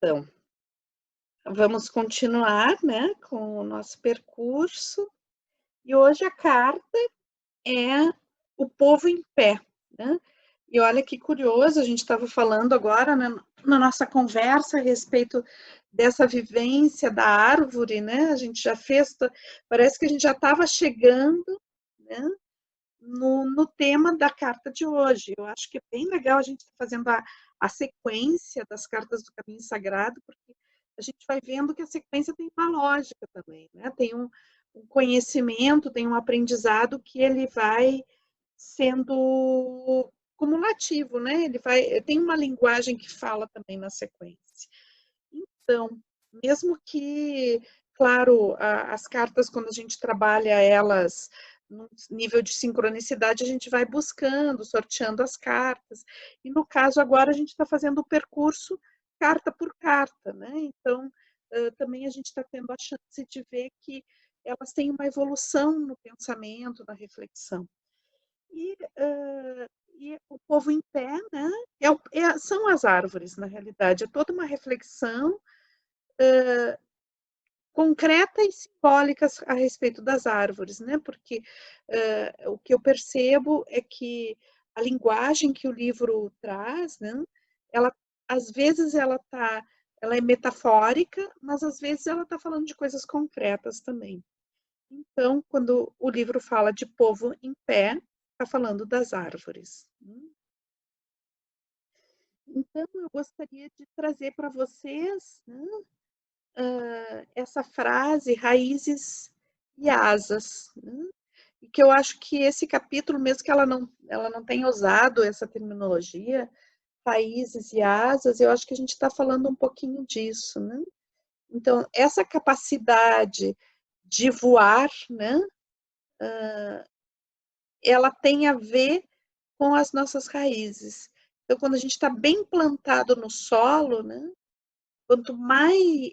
Então, vamos continuar, né, com o nosso percurso. E hoje a carta é o povo em pé, né? E olha que curioso, a gente estava falando agora, né, na nossa conversa a respeito dessa vivência da árvore, né? A gente já fez, parece que a gente já estava chegando, né, no tema da carta de hoje. Eu acho que é bem legal a gente estar fazendo a sequência das cartas do Caminho Sagrado, porque a gente vai vendo que a sequência tem uma lógica também, né? Tem um conhecimento, tem um aprendizado que ele vai sendo cumulativo, né? Tem uma linguagem que fala também na sequência. Então, mesmo que, claro, as cartas, quando a gente trabalha elas no nível de sincronicidade, a gente vai buscando, sorteando as cartas. E no caso agora a gente está fazendo o percurso carta por carta, né? Então, também a gente está tendo a chance de ver que elas têm uma evolução no pensamento, na reflexão. E o povo em pé, né? São as árvores, na realidade, é toda uma reflexão concreta e simbólicas a respeito das árvores, né? Porque o que eu percebo é que a linguagem que o livro traz, né? Ela, às vezes ela é metafórica, mas às vezes ela está falando de coisas concretas também. Então, quando o livro fala de povo em pé, está falando das árvores. Então, eu gostaria de trazer para vocês, né, essa frase, raízes e asas, né? E que eu acho que esse capítulo, mesmo que ela não tenha usado essa terminologia, raízes e asas, eu acho que a gente está falando um pouquinho disso, né? Então, essa capacidade de voar, né, ela tem a ver com as nossas raízes. Então, quando a gente está bem plantado no solo, né, quanto mais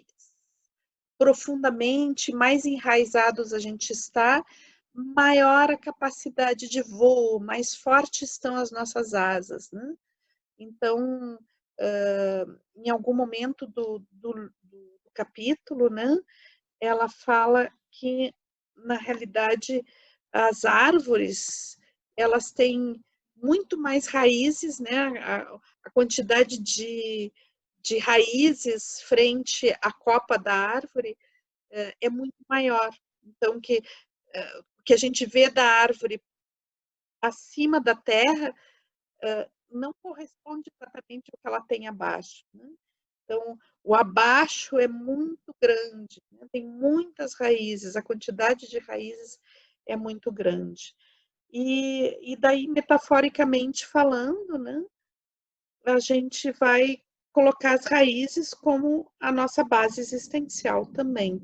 profundamente, mais enraizados a gente está, maior a capacidade de voo, mais fortes estão as nossas asas, né? Então, em algum momento do capítulo, né, ela fala que, na realidade, as árvores, elas têm muito mais raízes, né? A quantidade de raízes frente à copa da árvore é muito maior. Então, o que a gente vê da árvore acima da terra não corresponde exatamente ao que ela tem abaixo, né? Então, o abaixo é muito grande, né? Tem muitas raízes, a quantidade de raízes é muito grande. E daí, metaforicamente falando, né, a gente vai colocar as raízes como a nossa base existencial também.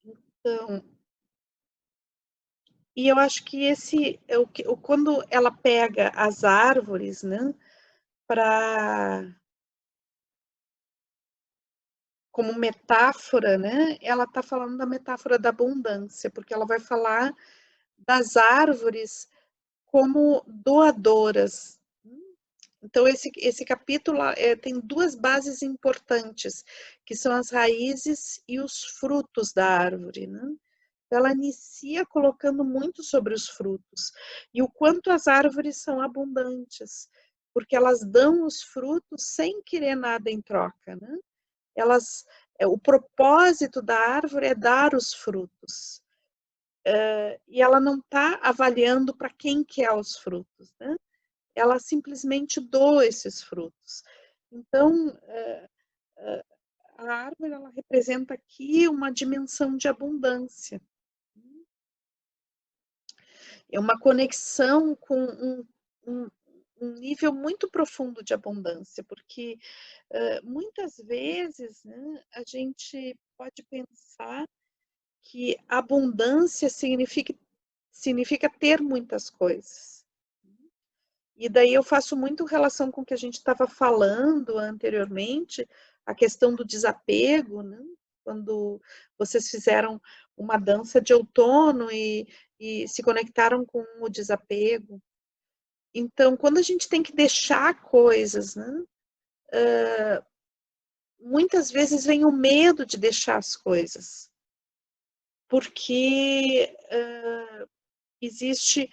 Então, e eu acho que quando ela pega as árvores, né, para como metáfora, né, ela está falando da metáfora da abundância, porque ela vai falar das árvores como doadoras. Então, esse capítulo tem duas bases importantes, que são as raízes e os frutos da árvore, né? Ela inicia colocando muito sobre os frutos e o quanto as árvores são abundantes, porque elas dão os frutos sem querer nada em troca, né? O propósito da árvore é dar os frutos. E ela não está avaliando para quem quer os frutos, né? Ela simplesmente doa esses frutos. Então, a árvore ela representa aqui uma dimensão de abundância. É uma conexão com um, um nível muito profundo de abundância, porque muitas vezes, né, a gente pode pensar que abundância significa ter muitas coisas. E daí eu faço muito relação com o que a gente estava falando anteriormente, a questão do desapego, né? Quando vocês fizeram uma dança de outono e se conectaram com o desapego. Então, quando a gente tem que deixar coisas, né? muitas vezes vem o medo de deixar as coisas, porque existe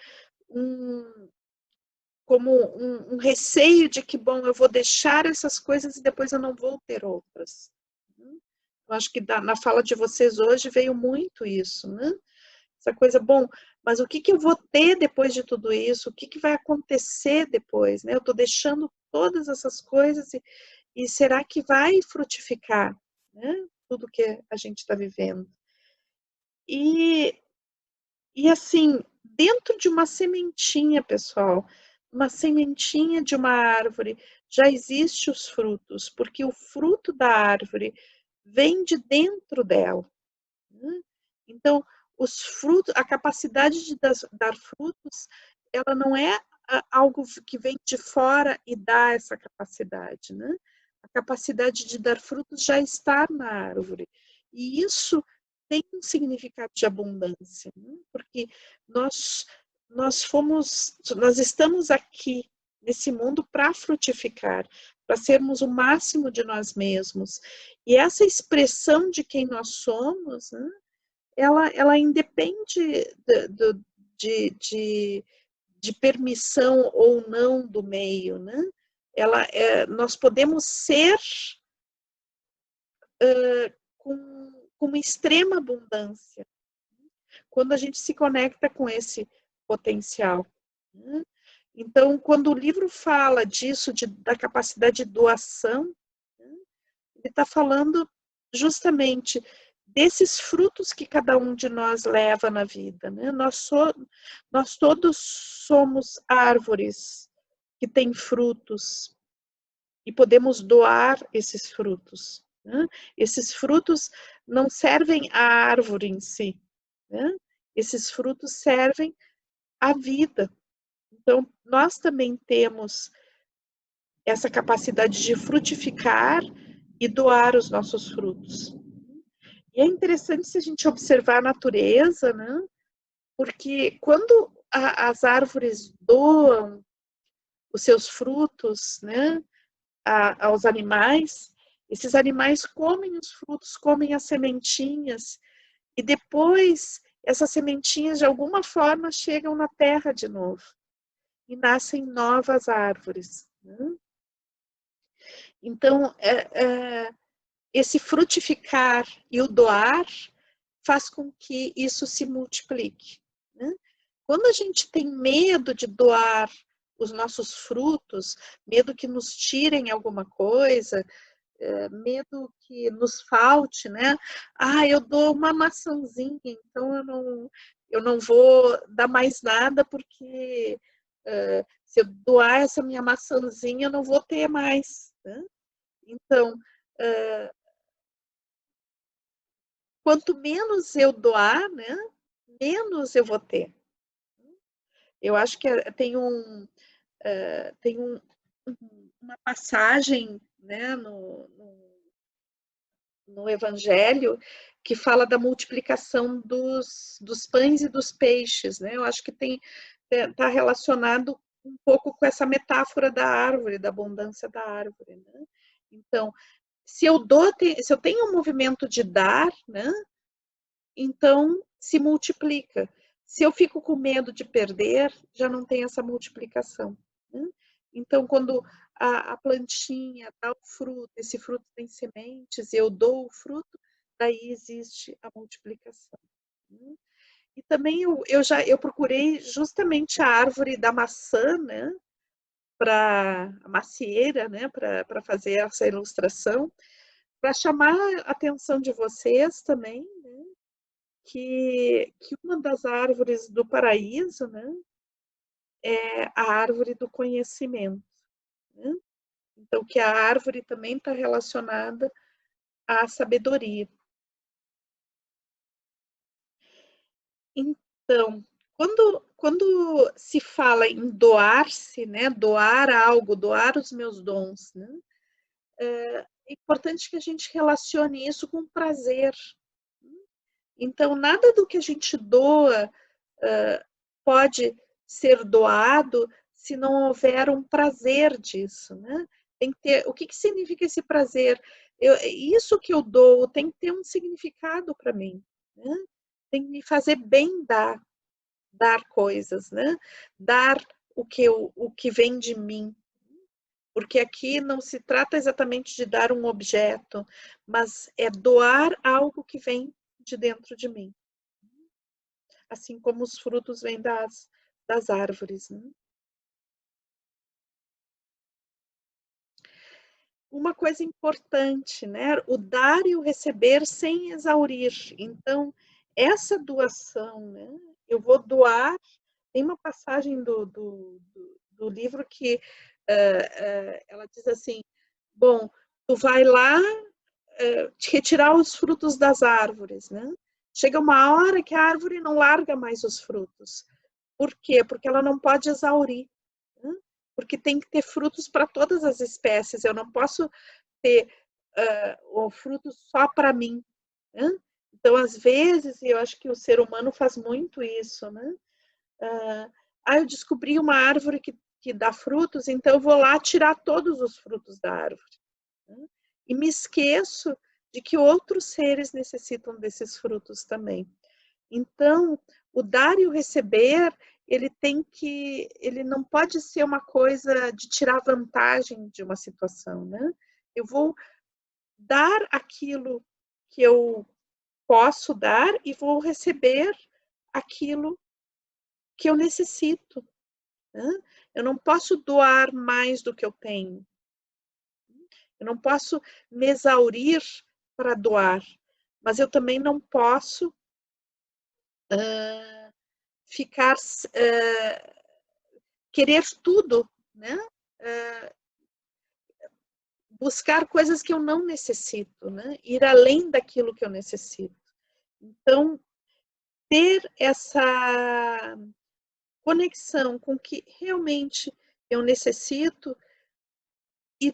como um receio de que, bom, eu vou deixar essas coisas e depois eu não vou ter outras. Eu acho que na fala de vocês hoje veio muito isso, né? Essa coisa, bom, mas o que eu vou ter depois de tudo isso? O que vai acontecer depois, né? Eu estou deixando todas essas coisas e será que vai frutificar, né? Tudo que a gente está vivendo. E assim, dentro de uma sementinha, pessoal, uma sementinha de uma árvore, já existe os frutos, porque o fruto da árvore vem de dentro dela, né? Então, os frutos, a capacidade de dar frutos, ela não é algo que vem de fora e dá essa capacidade, né? A capacidade de dar frutos já está na árvore. E isso tem um significado de abundância, né? Porque nós nós estamos aqui nesse mundo para frutificar, para sermos o máximo de nós mesmos. E essa expressão de quem nós somos, né, ela independe de permissão ou não do meio, né? Nós podemos ser com uma extrema abundância quando a gente se conecta com esse potencial, né? Então, quando o livro fala disso, da capacidade de doação, né, ele está falando justamente desses frutos que cada um de nós leva na vida, né? Nós todos somos árvores que têm frutos e podemos doar esses frutos, né? Esses frutos não servem à árvore em si, né? Esses frutos servem à vida. Então, nós também temos essa capacidade de frutificar e doar os nossos frutos. E é interessante se a gente observar a natureza, né? Porque quando as árvores doam os seus frutos, né, aos animais, esses animais comem os frutos, comem as sementinhas, e depois essas sementinhas de alguma forma chegam na terra de novo e nascem novas árvores, né? Então, esse frutificar e o doar faz com que isso se multiplique, né? Quando a gente tem medo de doar os nossos frutos, medo que nos tirem alguma coisa, medo que nos falte, né? Ah, eu dou uma maçãzinha, então eu não vou dar mais nada porque se eu doar essa minha maçãzinha, eu não vou ter mais, né? Então, quanto menos eu doar, né, menos eu vou ter. Eu acho que tem uma passagem, né, no Evangelho que fala da multiplicação dos pães e dos peixes, né? Eu acho que está relacionado um pouco com essa metáfora da árvore, da abundância da árvore, né? Então, se eu tenho um movimento de dar, né? Então se multiplica. Se eu fico com medo de perder, já não tem essa multiplicação, né? Então, quando a plantinha dá o fruto, esse fruto tem sementes, e eu dou o fruto, daí existe a multiplicação, né? E também eu procurei justamente a árvore da maçã, né, para a macieira, né, para fazer essa ilustração, para chamar a atenção de vocês também, né, que uma das árvores do paraíso, né, é a árvore do conhecimento, né? Então, que a árvore também está relacionada à sabedoria. Então, quando se fala em doar-se, né, doar algo, doar os meus dons, né, é importante que a gente relacione isso com prazer. Então, nada do que a gente doa pode ser doado se não houver um prazer disso, né? tem que ter, o que significa esse prazer? Isso que eu dou tem que ter um significado para mim, né? Tem que me fazer bem dar coisas, né? Dar o que vem de mim. Porque aqui não se trata exatamente de dar um objeto, mas é doar algo que vem de dentro de mim. Assim como os frutos vêm das árvores, né? Uma coisa importante, né? O dar e o receber sem exaurir. Então, essa doação, né? Eu vou doar. Tem uma passagem do livro que ela diz assim: bom, tu vai lá retirar os frutos das árvores, né? Chega uma hora que a árvore não larga mais os frutos. Por quê? Porque ela não pode exaurir, né? Porque tem que ter frutos para todas as espécies. Eu não posso ter o fruto só para mim, né? Então, às vezes, eu acho que o ser humano faz muito isso, né? Eu descobri uma árvore que dá frutos, então eu vou lá tirar todos os frutos da árvore, né? E me esqueço de que outros seres necessitam desses frutos também. Então, o dar e o receber, ele não pode ser uma coisa de tirar vantagem de uma situação, né? Eu vou dar aquilo que eu posso dar e vou receber aquilo que eu necessito, né? Eu não posso doar mais do que eu tenho. Eu não posso me exaurir para doar, mas eu também não posso ficar querer tudo, né? Buscar coisas que eu não necessito, né? Ir além daquilo que eu necessito. Então, ter essa conexão com o que realmente eu necessito e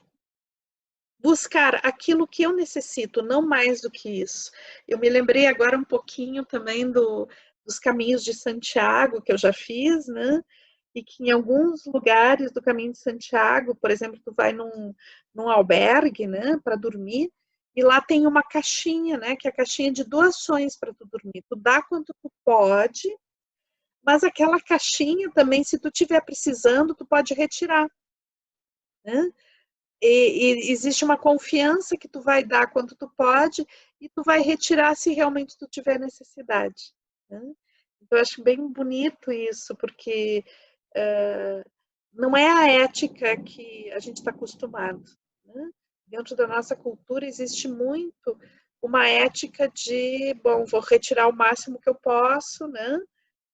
buscar aquilo que eu necessito, não mais do que isso. Eu me lembrei agora um pouquinho também dos caminhos de Santiago, que eu já fiz, né? E que em alguns lugares do caminho de Santiago, por exemplo, tu vai num albergue, né, para dormir, e lá tem uma caixinha, né, que é a caixinha de doações para tu dormir. Tu dá quanto tu pode, mas aquela caixinha também, se tu estiver precisando, tu pode retirar, né? E existe uma confiança que tu vai dar quanto tu pode e tu vai retirar se realmente tu tiver necessidade, né? Então, eu acho bem bonito isso, porque não é a ética que a gente está acostumado, né? Dentro da nossa cultura existe muito uma ética de, bom, vou retirar o máximo que eu posso, né?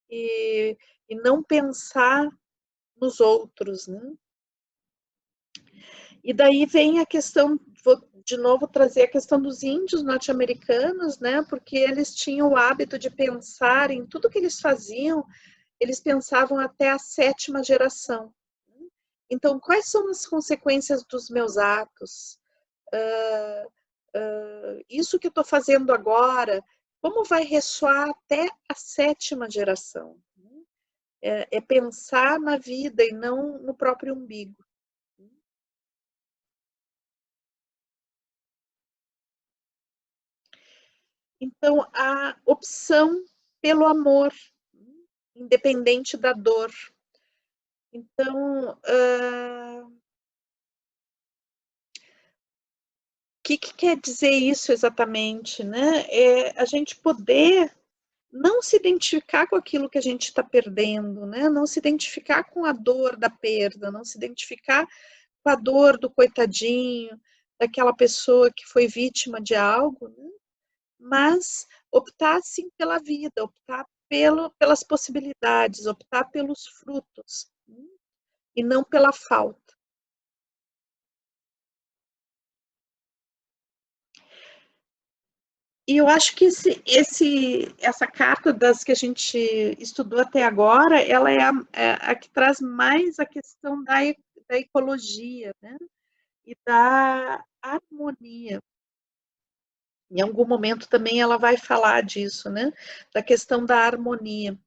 E, e não pensar nos outros, né? E daí vem a questão, vou de novo trazer a questão dos índios norte-americanos, né? Porque eles tinham o hábito de pensar em tudo que eles faziam, eles pensavam até a 7ª geração. Então, quais são as consequências dos meus atos? Isso que eu estou fazendo agora, como vai ressoar até a 7ª geração? É pensar na vida e não no próprio umbigo. Então, a opção pelo amor, independente da dor. Então, o que quer dizer isso exatamente, né? É a gente poder não se identificar com aquilo que a gente está perdendo, né? Não se identificar com a dor da perda, não se identificar com a dor do coitadinho, daquela pessoa que foi vítima de algo, né? Mas optar sim pela vida, optar pelas possibilidades, optar pelos frutos, né? E não pela falta. E eu acho que essa carta das que a gente estudou até agora, ela é a que traz mais a questão da ecologia, né? E da harmonia. Em algum momento também ela vai falar disso, né? Da questão da harmonia.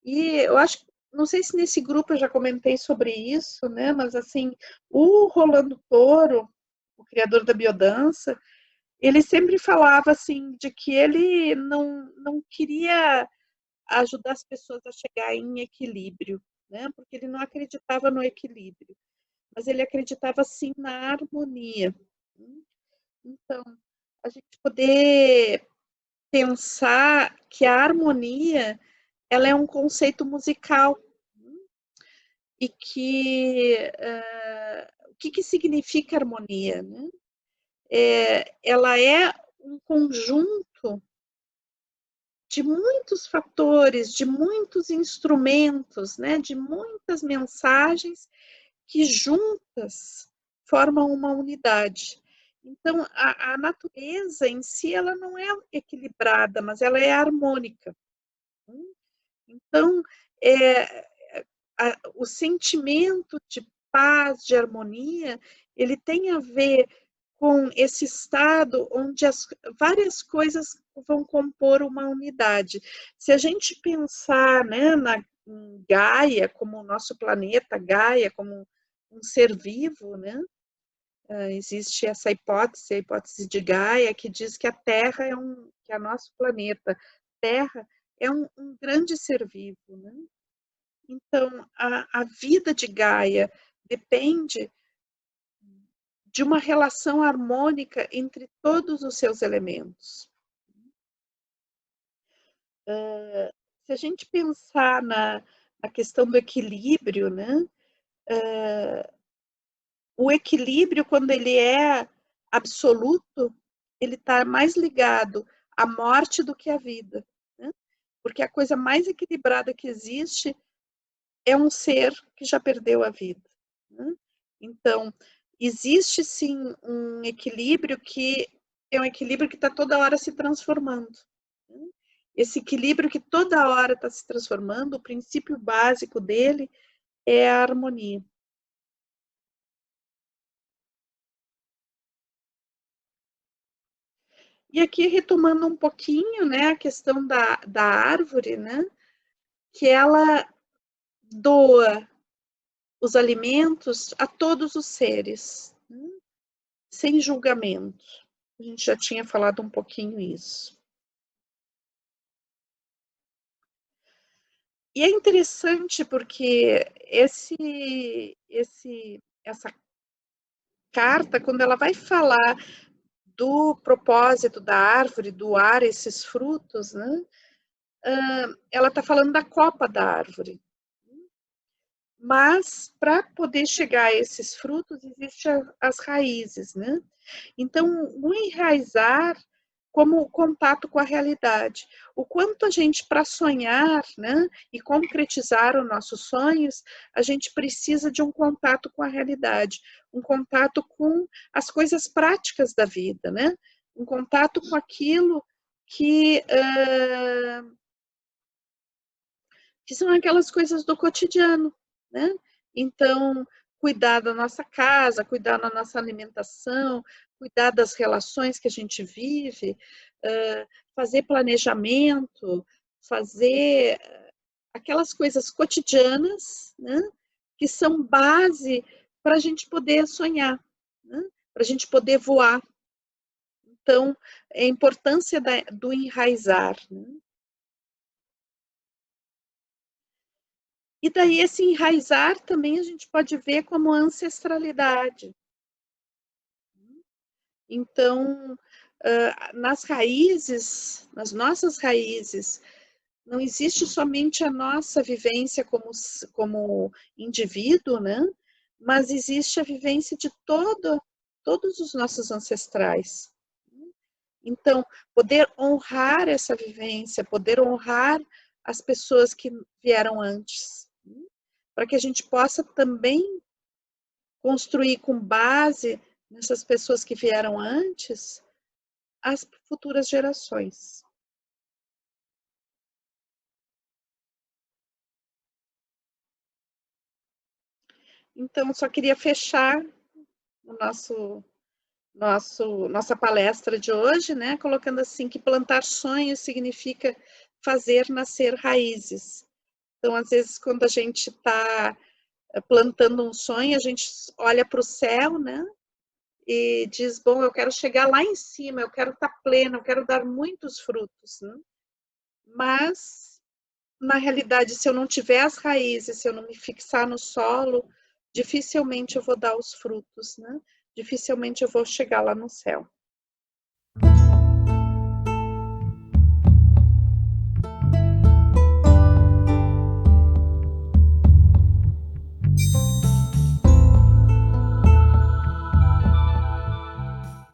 E eu acho não sei se nesse grupo eu já comentei sobre isso, né? Mas assim, o Rolando Toro, o criador da biodança, ele sempre falava assim de que ele não queria ajudar as pessoas a chegar em equilíbrio, né? Porque ele não acreditava no equilíbrio, mas ele acreditava sim na harmonia. Então, a gente poder pensar que a harmonia ela é um conceito musical e que o que significa harmonia, né? Ela é um conjunto de muitos fatores, de muitos instrumentos, né? De muitas mensagens que juntas formam uma unidade. Então, a natureza em si ela não é equilibrada, mas ela é harmônica. Então, é, o sentimento de paz, de harmonia, ele tem a ver com esse estado onde as várias coisas vão compor uma unidade. Se a gente pensar, né, em Gaia como o nosso planeta, Gaia como um ser vivo, né? Existe essa hipótese, a hipótese de Gaia, que diz que a Terra que é o nosso planeta, Terra é um grande ser vivo, né? Então, a vida de Gaia depende de uma relação harmônica entre todos os seus elementos. Se a gente pensar na questão do equilíbrio, né? O equilíbrio, quando ele é absoluto, ele está mais ligado à morte do que à vida, né? Porque a coisa mais equilibrada que existe é um ser que já perdeu a vida, né? Então, existe sim um equilíbrio que é um equilíbrio que está toda hora se transformando, né? Esse equilíbrio que toda hora está se transformando, o princípio básico dele é a harmonia. E aqui, retomando um pouquinho, né, a questão da árvore, né, que ela doa os alimentos a todos os seres, né, sem julgamento. A gente já tinha falado um pouquinho isso. E é interessante porque essa carta, quando ela vai falar do propósito da árvore, doar esses frutos, né, ela está falando da copa da árvore. Mas para poder chegar a esses frutos, existem as raízes, né? Então, o enraizar como o contato com a realidade. O quanto a gente, para sonhar, né, e concretizar os nossos sonhos, a gente precisa de um contato com a realidade, um contato com as coisas práticas da vida, né? Um contato com aquilo que, que são aquelas coisas do cotidiano, né? Então, cuidar da nossa casa, cuidar da nossa alimentação, cuidar das relações que a gente vive, fazer planejamento, fazer aquelas coisas cotidianas, né? Que são base para a gente poder sonhar, né? Para a gente poder voar. Então, a importância do enraizar, né? E daí esse enraizar também a gente pode ver como ancestralidade. Então, nas raízes, nas nossas raízes, não existe somente a nossa vivência como indivíduo, né? Mas existe a vivência de todos os nossos ancestrais. Então, poder honrar essa vivência, poder honrar as pessoas que vieram antes, para que a gente possa também construir com base nessas pessoas que vieram antes as futuras gerações. Então, só queria fechar o nossa palestra de hoje, né, colocando assim que plantar sonhos significa fazer nascer raízes. Então, às vezes, quando a gente está plantando um sonho, a gente olha para o céu, né? E diz, bom, eu quero chegar lá em cima, eu quero estar plena, eu quero dar muitos frutos, né? Mas, na realidade, se eu não tiver as raízes, se eu não me fixar no solo, dificilmente eu vou dar os frutos, né? Dificilmente eu vou chegar lá no céu.